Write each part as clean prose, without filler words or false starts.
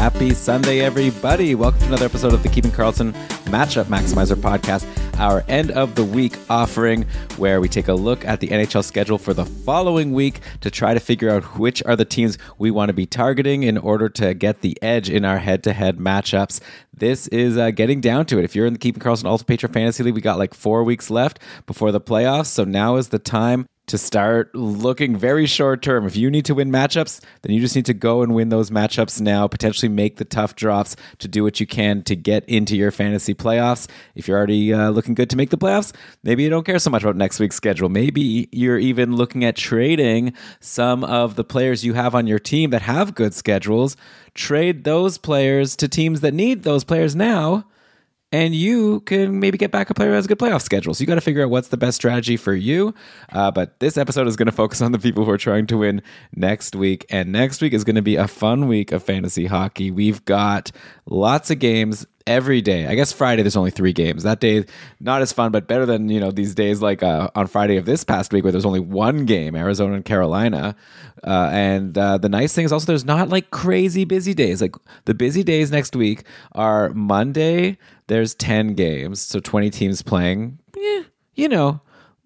Happy Sunday, everybody. Welcome to another episode of the Keeping Karlsson Matchup Maximizer podcast, our end of the week offering where we take a look at the NHL schedule for the following week to try to figure out which are the teams we want to be targeting in order to get the edge in our head-to-head matchups. This is getting down to it. If you're in the Keeping Karlsson Ultimate Patron Fantasy League, we got like 4 weeks left before the playoffs, so now is the time to start looking very short term. If you need to win matchups, then you just need to go and win those matchups now, potentially make the tough drops to do what you can to get into your fantasy playoffs. If you're already looking good to make the playoffs, maybe you don't care so much about next week's schedule. Maybe you're even looking at trading some of the players you have on your team that have good schedules. Trade those players to teams that need those players now, and you can maybe get back a player who has a good playoff schedule. So you got to figure out what's the best strategy for you. But this episode is going to focus on the people who are trying to win next week. And next week is going to be a fun week of fantasy hockey. We've got lots of games every day. I guess Friday there's only 3 games. That day, not as fun, but better than, these days like on Friday of this past week where there's only 1 game, Arizona and Carolina. And the nice thing is also there's not like crazy busy days. Like the busy days next week are Monday, there's 10 games, so 20 teams playing.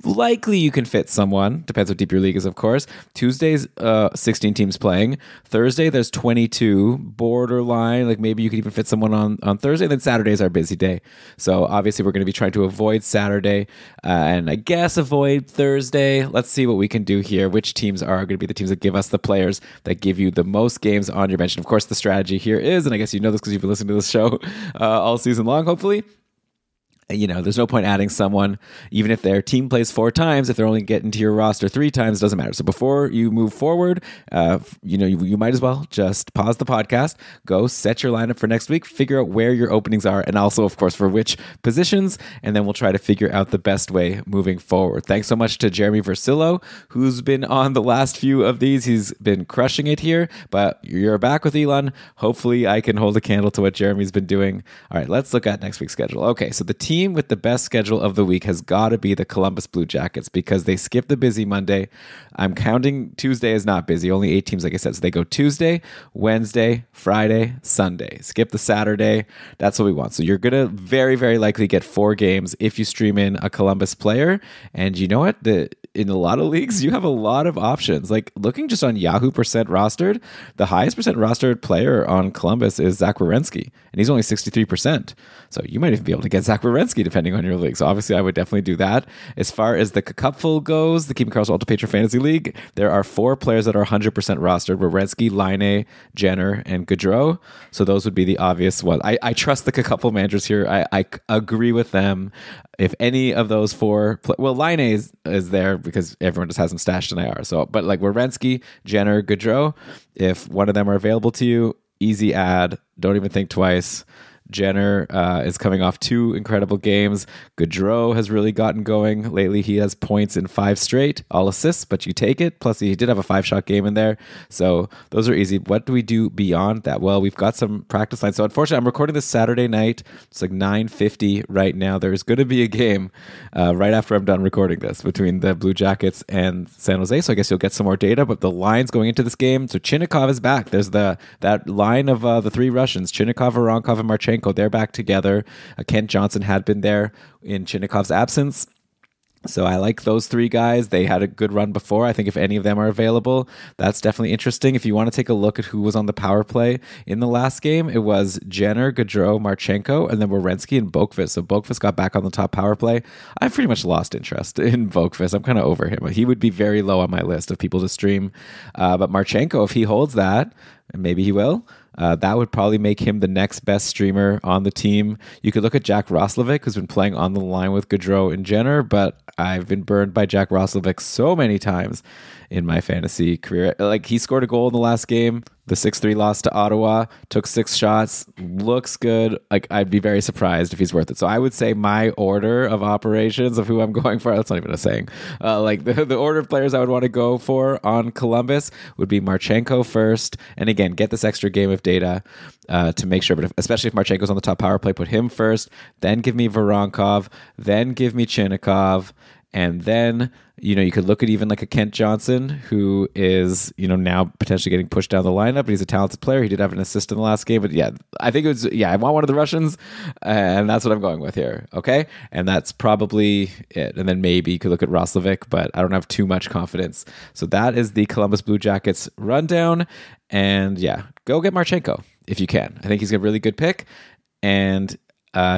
Likely you can fit someone. Depends how deep your league is, of course. Tuesday's 16 teams playing. Thursday, there's 22. Borderline. Like maybe you could even fit someone on Thursday. Then Saturday's our busy day. So obviously we're going to be trying to avoid Saturday and I guess avoid Thursday. Let's see what we can do here. Which teams are going to be the teams that give us the players that give you the most games on your bench. And of course, the strategy here is, and I guess you know this because you've been listening to this show all season long, hopefully. There's no point adding someone, even if their team plays 4 times, if they're only getting to your roster 3 times, it doesn't matter. So before you move forward, you might as well just pause the podcast, go set your lineup for next week, figure out where your openings are, and also, of course, for which positions, and then we'll try to figure out the best way moving forward. Thanks so much to Jeremy Versillo, who's been on the last few of these. He's been crushing it here, but you're back with Elan. Hopefully I can hold a candle to what Jeremy's been doing. All right, let's look at next week's schedule. Okay, so the team with the best schedule of the week has got to be the Columbus Blue Jackets because they skip the busy Monday. I'm counting Tuesday as not busy, only 8 teams, like I said. So they go Tuesday, Wednesday, Friday, Sunday. Skip the Saturday. That's what we want. So you're going to very, very likely get 4 games if you stream in a Columbus player. And you know what? In a lot of leagues, you have a lot of options. Like looking just on Yahoo percent rostered, the highest percent rostered player on Columbus is Zach Werenski, and he's only 63%. So you might even be able to get Zach Werenski depending on your league. So obviously I would definitely do that. As far as the cupful goes, the Keeping Karlsson Ultimate Patron Fantasy League, there are 4 players that are 100% rostered: Werenski, Laine, Jenner, and Gaudreau. So those would be the obvious ones. I trust the cupful managers here. I agree with them. If any of those 4, Laine is there because everyone just has them stashed in IR. So, but like Werenski, Jenner, Gaudreau, if one of them are available to you, easy add. Don't even think twice. Jenner is coming off 2 incredible games. Gaudreau has really gotten going. Lately, he has points in 5 straight, all assists, but you take it. Plus, he did have a 5-shot game in there. So those are easy. What do we do beyond that? Well, we've got some practice lines. So unfortunately, I'm recording this Saturday night. It's like 9:50 right now. There's going to be a game right after I'm done recording this between the Blue Jackets and San Jose. So I guess you'll get some more data. But the lines going into this game, so Chinnikov is back. There's that line of the 3 Russians, Chinnikov, Voronkov, and Marchenko. They're back together. Kent Johnson had been there in Chinnikov's absence. So I like those 3 guys. They had a good run before. I think if any of them are available, that's definitely interesting. If you want to take a look at who was on the power play in the last game, it was Jenner, Gaudreau, Marchenko, and then Werenski and Boqvist. So Boqvist got back on the top power play. I've pretty much lost interest in Boqvist. I'm kind of over him. He would be very low on my list of people to stream. But Marchenko, if he holds that, and maybe he will, that would probably make him the next best streamer on the team. You could look at Jack Roslovic, who's been playing on the line with Gaudreau and Jenner, but I've been burned by Jack Roslovic so many times in my fantasy career. Like, he scored a goal in the last game. The 6-3 loss to Ottawa, took 6 shots, looks good. Like, I'd be very surprised if he's worth it. So I would say my order of operations of who I'm going for, that's not even a saying. The order of players I would want to go for on Columbus would be Marchenko first. And again, get this extra game of data to make sure. But especially if Marchenko's on the top power play, put him first. Then give me Voronkov. Then give me Chinnikov. And then, you could look at even like a Kent Johnson, who is, now potentially getting pushed down the lineup, but he's a talented player. He did have an assist in the last game, but I think I want one of the Russians, and that's what I'm going with here. Okay. And that's probably it. And then maybe you could look at Roslovic, but I don't have too much confidence. So that is the Columbus Blue Jackets rundown. And go get Marchenko if you can. I think he's a really good pick. And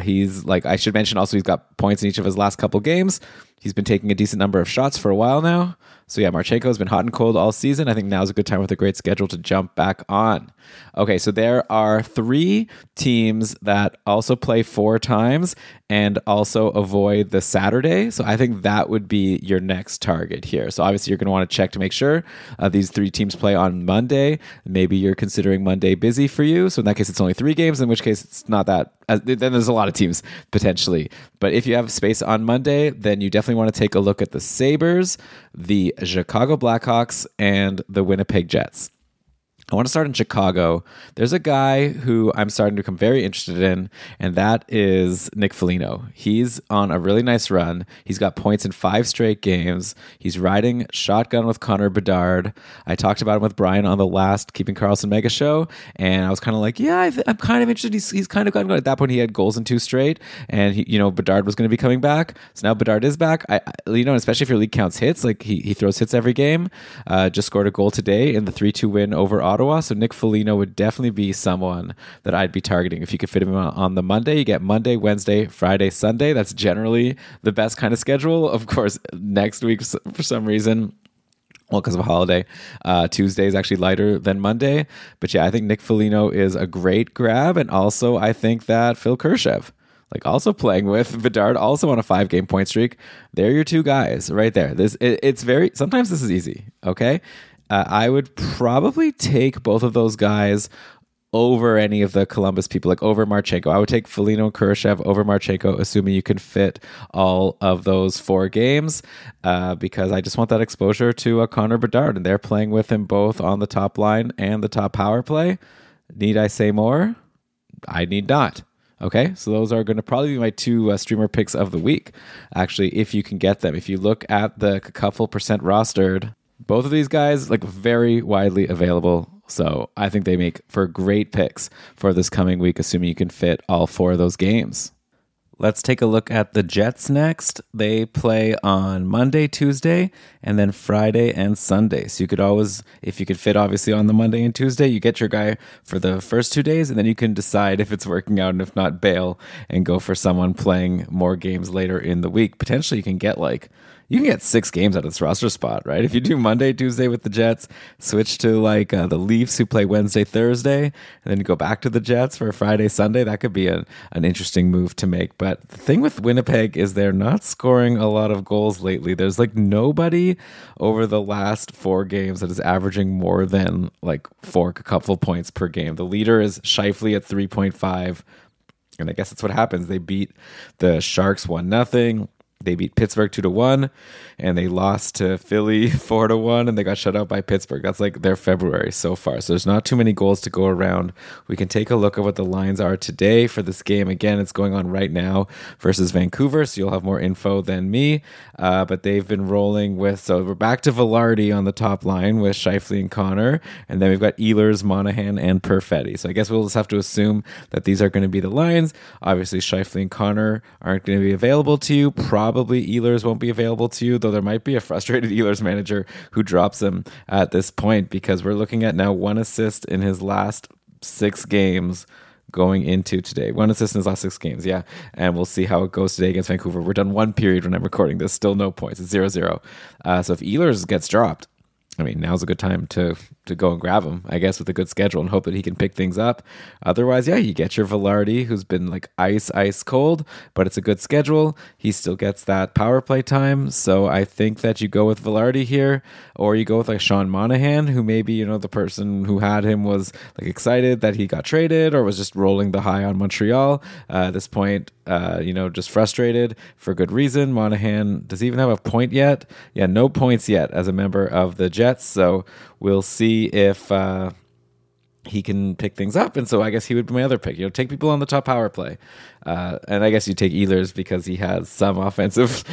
he's I should mention also, he's got points in each of his last couple games. He's been taking a decent number of shots for a while now. So Marchenko has been hot and cold all season. I think now's a good time with a great schedule to jump back on. Okay, so there are 3 teams that also play 4 times and also avoid the Saturday. So I think that would be your next target here. So obviously you're going to want to check to make sure these 3 teams play on Monday. Maybe you're considering Monday busy for you. So in that case, it's only 3 games, in which case it's not that. Then there's a lot of teams potentially. But if you have space on Monday, then you definitely want to take a look at the Sabres, the Chicago Blackhawks, and the Winnipeg Jets. I want to start in Chicago. There's a guy who I'm starting to become very interested in, and that is Nick Foligno. He's on a really nice run. He's got points in 5 straight games. He's riding shotgun with Connor Bedard. I talked about him with Brian on the last Keeping Karlsson Mega show, and I was kind of like, I'm kind of interested. He's kind of gotten good. At that point, he had goals in 2 straight, and Bedard was going to be coming back. So now Bedard is back. Especially if your league counts hits, he throws hits every game. Just scored a goal today in the 3-2 win over Ottawa. So Nick Foligno would definitely be someone that I'd be targeting. If you could fit him on the Monday, you get Monday, Wednesday, Friday, Sunday. That's generally the best kind of schedule. Of course, next week, for some reason, because of a holiday, Tuesday is actually lighter than Monday. But I think Nick Foligno is a great grab. And also, I think that Phil Kurashev, also playing with Bedard, also on a 5-game point streak. They're your 2 guys right there. Sometimes this is easy, okay? I would probably take both of those guys over any of the Columbus people, over Marchenko. I would take Foligno and Kurashev over Marchenko, assuming you can fit all of those 4 games, because I just want that exposure to Connor Bedard, and they're playing with him both on the top line and the top power play. Need I say more? I need not. Okay, so those are going to probably be my 2 streamer picks of the week, actually, if you can get them. If you look at the couple percent rostered, both of these guys, very widely available. So I think they make for great picks for this coming week, assuming you can fit all 4 of those games. Let's take a look at the Jets next. They play on Monday, Tuesday, and then Friday and Sunday. So you could always, if you could fit obviously on the Monday and Tuesday, you get your guy for the first 2 days, and then you can decide if it's working out, and if not, bail and go for someone playing more games later in the week. Potentially you can get 6 games out of this roster spot, right? If you do Monday, Tuesday with the Jets, switch to the Leafs who play Wednesday, Thursday, and then you go back to the Jets for Friday, Sunday, that could be an interesting move to make. But the thing with Winnipeg is they're not scoring a lot of goals lately. There's nobody over the last 4 games that is averaging more than a couple points per game. The leader is Scheifele at 3.5. And I guess that's what happens. They beat the Sharks 1-0. They beat Pittsburgh 2-1, and they lost to Philly 4-1, and they got shut out by Pittsburgh. That's their February so far. So there's not too many goals to go around. We can take a look at what the lines are today for this game. Again, it's going on right now versus Vancouver, so you'll have more info than me. But they've been rolling with, so we're back to Velarde on the top line with Scheifele and Connor, and then we've got Ehlers, Monahan, and Perfetti. So I guess we'll just have to assume that these are going to be the lines. Obviously, Scheifele and Connor aren't going to be available to you. Probably Ehlers won't be available to you, though there might be a frustrated Ehlers manager who drops him at this point, because we're looking at now 1 assist in his last 6 games going into today. 1 assist in his last 6 games, yeah. And we'll see how it goes today against Vancouver. We're done 1 period when I'm recording this. Still no points. It's 0-0. So if Ehlers gets dropped, now's a good time to go and grab him, I guess, with a good schedule, and hope that he can pick things up. Otherwise, you get your Velarde, who's been ice cold, but it's a good schedule. He still gets that power play time. So I think that you go with Velarde here, or you go with Sean Monahan, who maybe, the person who had him was excited that he got traded, or was just rolling the high on Montreal. At this point, just frustrated for good reason. Monahan, does he even have a point yet? Yeah, no points yet as a member of the Jets. So we'll see if he can pick things up, and so I guess he would be my other pick. Take people on the top power play, and I guess you take Ehlers because he has some offensive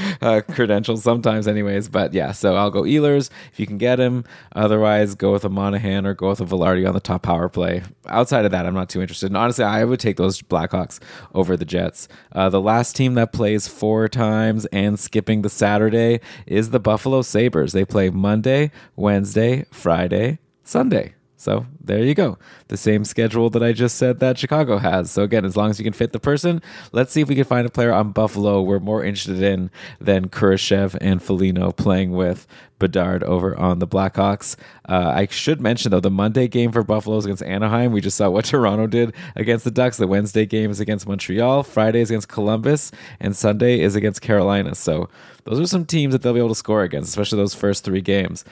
credentials sometimes, anyways. But yeah, so I'll go Ehlers if you can get him. Otherwise, go with a Monahan or go with a Velarde on the top power play. Outside of that, I'm not too interested. And honestly, I would take those Blackhawks over the Jets. The last team that plays 4 times and skipping the Saturday is the Buffalo Sabres. They play Monday, Wednesday, Friday, Sunday. So there you go. The same schedule that I just said that Chicago has. So again, as long as you can fit the person, let's see if we can find a player on Buffalo we're more interested in than Kurashev and Foligno playing with Bedard over on the Blackhawks. I should mention, though, the Monday game for Buffalo is against Anaheim. We just saw what Toronto did against the Ducks. The Wednesday game is against Montreal. Friday is against Columbus. And Sunday is against Carolina. So those are some teams that they'll be able to score against, especially those first 3 games.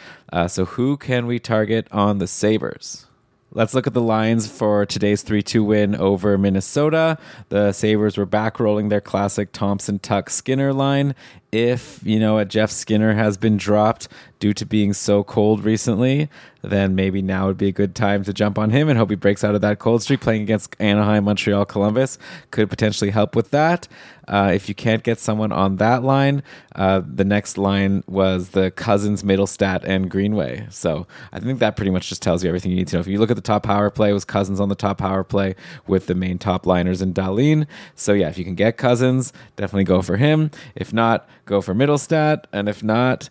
So who can we target on the Sabres? Let's look at the lines for today's 3-2 win over Minnesota. The Sabres were back rolling their classic Thompson, Tuck, Skinner line. If, a Jeff Skinner has been dropped due to being so cold recently, then maybe now would be a good time to jump on him and hope he breaks out of that cold streak. Playing against Anaheim, Montreal, Columbus could potentially help with that. If you can't get someone on that line, the next line was the Cousins, Middlestat, and Greenway. So I think that pretty much just tells you everything you need to know. If you look at the top power play, it was Cousins on the top power play with the main top liners in Dahlin. So yeah, if you can get Cousins, definitely go for him. If not, go for Middlestat. And if not,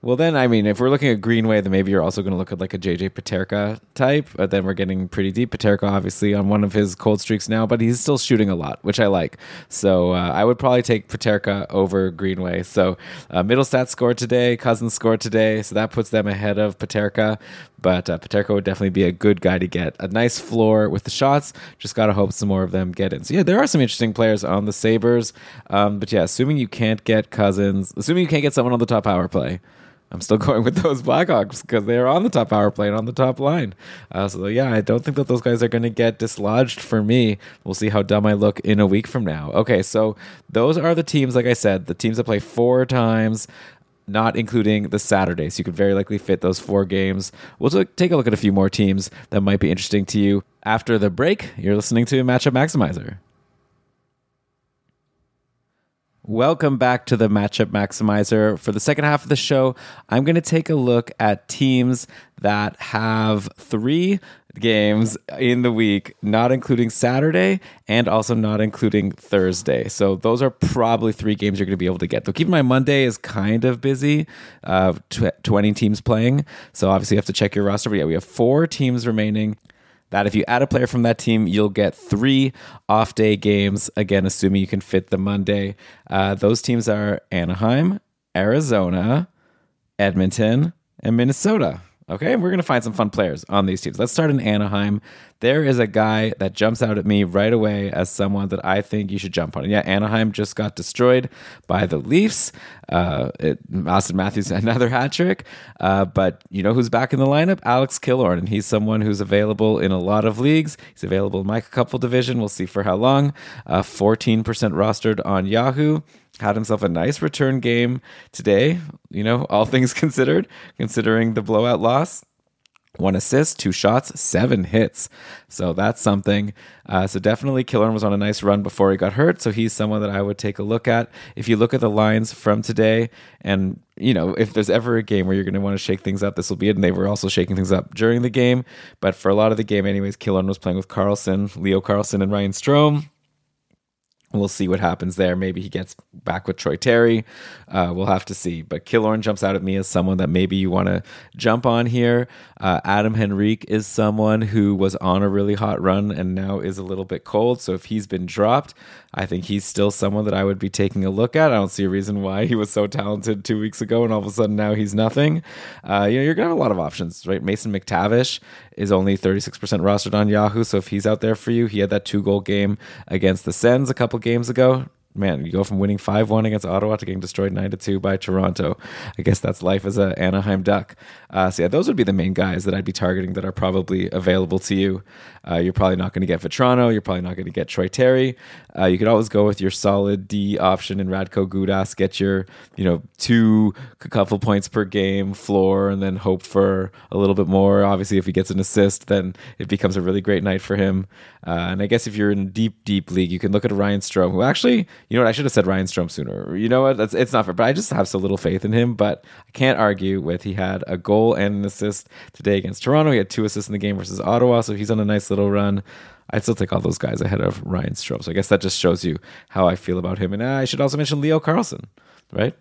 well, then, if we're looking at Greenway, then maybe you're also going to look at like a JJ Peterka type. But then we're getting pretty deep. Peterka, obviously, on one of his cold streaks now, but he's still shooting a lot, which I like. So I would probably take Peterka over Greenway. So Middlestat scored today. Cousins scored today. So that puts them ahead of Peterka. But Peterka would definitely be a good guy to get. A nice floor with the shots. Just got to hope some more of them get in. So yeah, there are some interesting players on the Sabres. But yeah, assuming you can't get Cousins, assuming you can't get someone on the top power play, I'm still going with those Blackhawks because they're on the top power play and on the top line. So yeah, I don't think that those guys are going to get dislodged for me. We'll see how dumb I look in a week from now. Okay, so those are the teams, like I said, the teams that play 4 times, not including the Saturday. So you could very likely fit those 4 games. We'll take a look at a few more teams that might be interesting to you. After the break, you're listening to Matchup Maximizer. Welcome back to the Matchup Maximizer. For the second half of the show, I'm going to take a look at teams that have 3 games in the week, not including Saturday and also not including Thursday. So those are probably 3 games you're going to be able to get. Though keep in mind, Monday is kind of busy, 20 teams playing. So obviously you have to check your roster. But yeah, we have 4 teams remaining. That if you add a player from that team, you'll get 3 off-day games, again, assuming you can fit the Monday. Those teams are Anaheim, Arizona, Edmonton, and Minnesota. Okay, we're going to find some fun players on these teams. Let's start in Anaheim. There is a guy that jumps out at me right away as someone that I think you should jump on. And yeah, Anaheim just got destroyed by the Leafs. Austin Matthews, another hat trick. But you know who's back in the lineup? Alex Killorn. And he's someone who's available in a lot of leagues. He's available in my couple division. We'll see for how long. 14% rostered on Yahoo. Had himself a nice return game today, all things considered, considering the blowout loss. 1 assist, 2 shots, 7 hits. So that's something. So definitely Killorn was on a nice run before he got hurt. So he's someone that I would take a look at. If you look at the lines from today, and if there's ever a game where you're going to want to shake things up, this will be it. And they were also shaking things up during the game. But for a lot of the game anyways, Killorn was playing with Leo Carlson and Ryan Strome. We'll see what happens there. Maybe he gets back with Troy Terry. We'll have to see. But Killorn jumps out at me as someone that maybe you want to jump on here. Adam Henrique is someone who was on a really hot run and now is a little bit cold. So if he's been dropped, I think he's still someone that I would be taking a look at. I don't see a reason why he was so talented 2 weeks ago and all of a sudden now he's nothing. You're going to have a lot of options, right? Mason McTavish is only 36% rostered on Yahoo. So if he's out there for you, he had that 2-goal game against the Sens a couple games ago. man, you go from winning 5-1 against Ottawa to getting destroyed 9-2 by Toronto. I guess that's life as an Anaheim Duck. So yeah, those would be the main guys that I'd be targeting that are probably available to you. You're probably not going to get Vetrano. You're probably not going to get Troy Terry. You could always go with your solid D option in Radko Gudas, get your, a couple points per game floor, and then hope for a little bit more. Obviously, if he gets an assist, then it becomes a really great night for him. And I guess if you're in a deep league, you can look at Ryan Strome, who actually, you know what, I should have said Ryan Strome sooner. You know what, it's not fair, but I just have so little faith in him. But I can't argue with, he had a goal and an assist today against Toronto. He had 2 assists in the game versus Ottawa, so he's on a nice little run. I'd still take all those guys ahead of Ryan Strome. So I guess that just shows you how I feel about him. And I should also mention Leo Carlsson, right?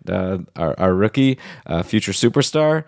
Our rookie, future superstar.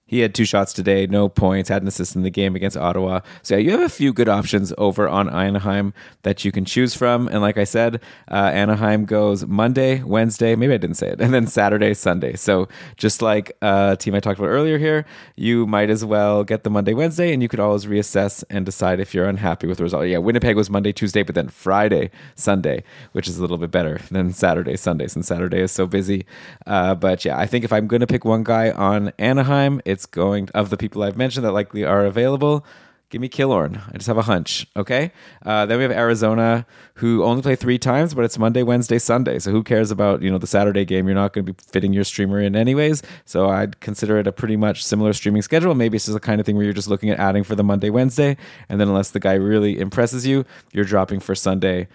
He had 2 shots today, no points, had an assist in the game against Ottawa. So yeah, you have a few good options over on Anaheim that you can choose from. And like I said, Anaheim goes Monday, Wednesday, maybe I didn't say it, and then Saturday, Sunday. So just like a team I talked about earlier here, you might as well get the Monday, Wednesday, and you could always reassess and decide if you're unhappy with the result. Yeah, Winnipeg was Monday, Tuesday, but then Friday, Sunday, which is a little bit better than Saturday, Sunday, since Saturday is so busy. But yeah, I think if I'm going to pick one guy on Anaheim, it's going, of the people I've mentioned that likely are available, give me Killorn. I just have a hunch. Okay. Then we have Arizona, who only play 3 times, but it's Monday, Wednesday, Sunday. So who cares about, the Saturday game? You're not going to be fitting your streamer in anyways. So I'd consider it a pretty much similar streaming schedule. Maybe it's just the kind of thing where you're just looking at adding for the Monday, Wednesday. And then unless the guy really impresses you, you're dropping for Sunday.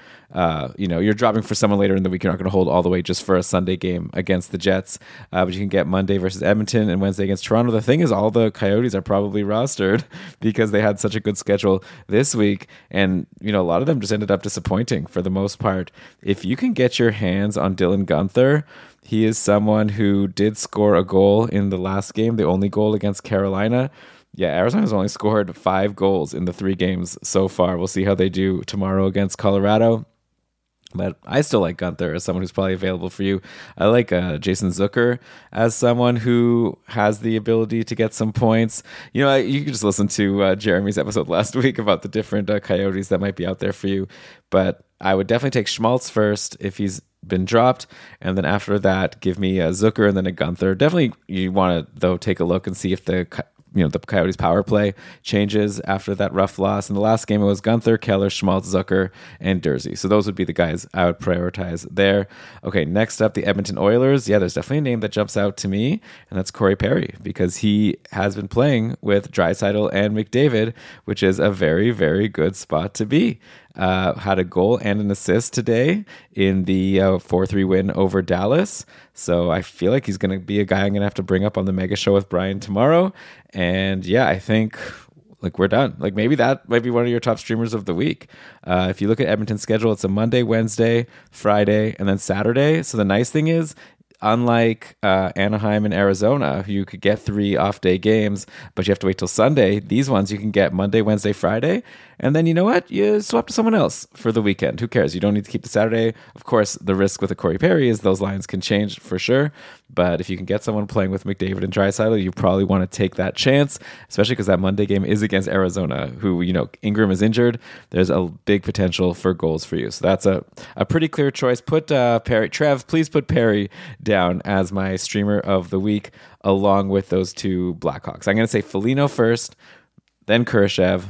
You're dropping for someone later in the week. You're not going to hold all the way just for a Sunday game against the Jets. But you can get Monday versus Edmonton and Wednesday against Toronto. The thing is, all the Coyotes are probably rostered because they had such a good schedule this week. And, a lot of them just ended up disappointing for the most part. If you can get your hands on Dylan Guenther, he is someone who did score a goal in the last game, the only goal against Carolina. Yeah, Arizona's only scored 5 goals in the 3 games so far. We'll see how they do tomorrow against Colorado. But I still like Guenther as someone who's probably available for you. I like Jason Zucker as someone who has the ability to get some points. You can just listen to Jeremy's episode last week about the different Coyotes that might be out there for you. But I would definitely take Schmaltz first if he's been dropped. And then after that, give me a Zucker and then a Guenther. Definitely you want to, though, take a look and see if the Coyotes power play changes after that rough loss. In the last game, it was Guenther, Keller, Schmaltz, Zucker, and Dursey. So those would be the guys I would prioritize there. Okay, next up, the Edmonton Oilers. Yeah, there's definitely a name that jumps out to me, and that's Corey Perry, because he has been playing with Draisaitl and McDavid, which is a very, very good spot to be. Had a goal and an assist today in the 4-3 win over Dallas. So I feel like he's going to be a guy I'm going to have to bring up on the Mega Show with Brian tomorrow. And yeah, I think we're done. Maybe that might be one of your top streamers of the week. If you look at Edmonton's schedule, it's a Monday, Wednesday, Friday, and then Saturday. So the nice thing is, unlike Anaheim and Arizona, you could get 3 off-day games, but you have to wait till Sunday. These ones you can get Monday, Wednesday, Friday, and then you know what? You swap to someone else for the weekend. Who cares? You don't need to keep the Saturday. Of course, the risk with a Corey Perry is those lines can change for sure, but if you can get someone playing with McDavid and Draisaitl, you probably want to take that chance, especially because that Monday game is against Arizona, who, Ingram is injured. There's a big potential for goals for you. So that's a pretty clear choice. Put Perry. Trev, please put Perry down as my streamer of the week, along with those 2 Blackhawks. I'm going to say Foligno first, then Kurashev,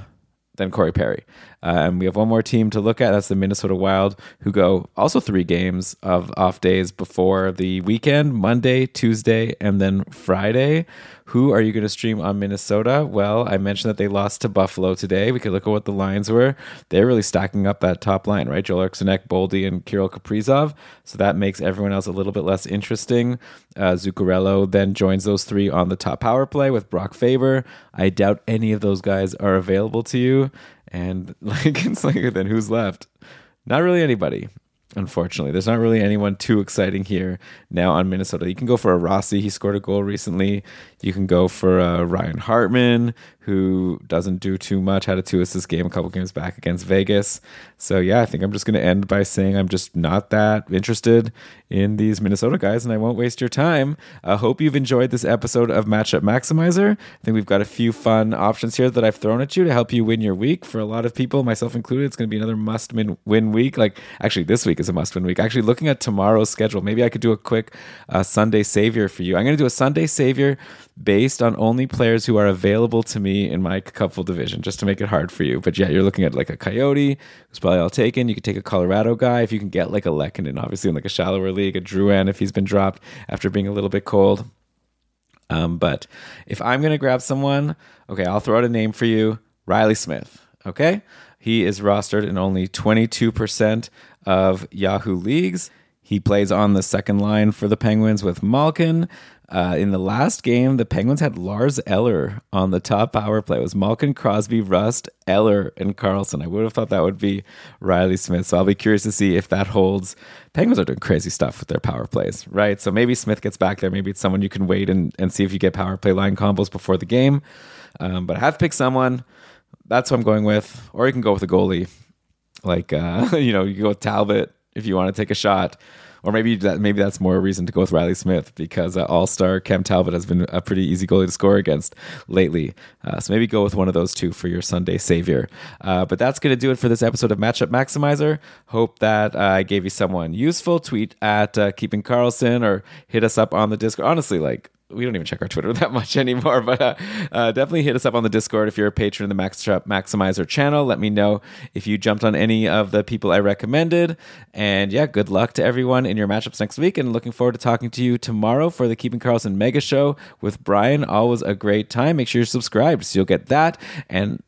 then Corey Perry. And we have one more team to look at. That's the Minnesota Wild, who go also 3 games of off days before the weekend, Monday, Tuesday, and then Friday. Who are you going to stream on Minnesota? Well, I mentioned that they lost to Buffalo today. We could look at what the lines were. They're really stacking up that top line, right? Joel Eriksson, Boldy, and Kirill Kaprizov. So that makes everyone else a little bit less interesting. Zuccarello then joins those 3 on the top power play with Brock Faber. I doubt any of those guys are available to you. And then who's left? Not really anybody. Unfortunately, there's not really anyone too exciting here now on Minnesota. You can go for a Rossi. He scored a goal recently. You can go for Ryan Hartman, who doesn't do too much, had a 2-assist game a couple games back against Vegas. So yeah, I think I'm just going to end by saying I'm just not that interested in these Minnesota guys, and I won't waste your time. I hope you've enjoyed this episode of Matchup Maximizer. I think we've got a few fun options here that I've thrown at you to help you win your week. For a lot of people, myself included, it's going to be another must-win week. Like, actually, this week is a must-win week. Actually, looking at tomorrow's schedule, maybe I could do a quick Sunday savior for you. I'm going to do a Sunday savior based on only players who are available to me in my couple division, just to make it hard for you. But yeah, you're looking at like a Coyote, who's probably all taken. You could take a Colorado guy if you can get like a Lehkonen, obviously in like a shallower league, a Drouin if he's been dropped after being a little bit cold. But if I'm going to grab someone, okay, I'll throw out a name for you, Riley Smith, okay? He is rostered in only 22% of Yahoo leagues. He plays on the second line for the Penguins with Malkin. In the last game, the Penguins had Lars Eller on the top power play. It was Malkin, Crosby, Rust, Eller, and Carlson. I would have thought that would be Riley Smith. So I'll be curious to see if that holds. Penguins are doing crazy stuff with their power plays, right? So maybe Smith gets back there. Maybe it's someone you can wait and see if you get power play line combos before the game. But I have to pick someone. That's what I'm going with. Or you can go with a goalie. Like, you can go with Talbot if you want to take a shot. Or maybe that's more a reason to go with Riley Smith, because all-star Cam Talbot has been a pretty easy goalie to score against lately. So maybe go with one of those two for your Sunday savior. But that's going to do it for this episode of Matchup Maximizer. Hope that I gave you someone useful. Tweet at Keeping Carlson or hit us up on the Discord. Honestly, we don't even check our Twitter that much anymore, but definitely hit us up on the Discord if you're a patron of the Matchup Maximizer channel. Let me know if you jumped on any of the people I recommended. And yeah, good luck to everyone in your matchups next week, and looking forward to talking to you tomorrow for the Keeping Carlson Mega Show with Brian. Always a great time. Make sure you're subscribed so you'll get that. And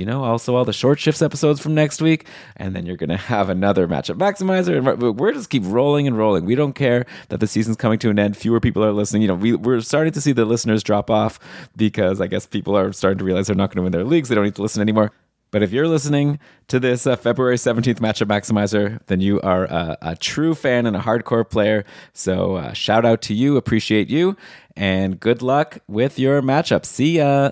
also all the short shifts episodes from next week, and then you're going to have another Matchup Maximizer, and we're just keep rolling and rolling. We don't care that the season's coming to an end. Fewer people are listening. We're starting to see the listeners drop off because I guess people are starting to realize they're not going to win their leagues. They don't need to listen anymore. But if you're listening to this February 17th Matchup Maximizer, then you are a true fan and a hardcore player. So shout out to you, appreciate you, and good luck with your matchup. See ya.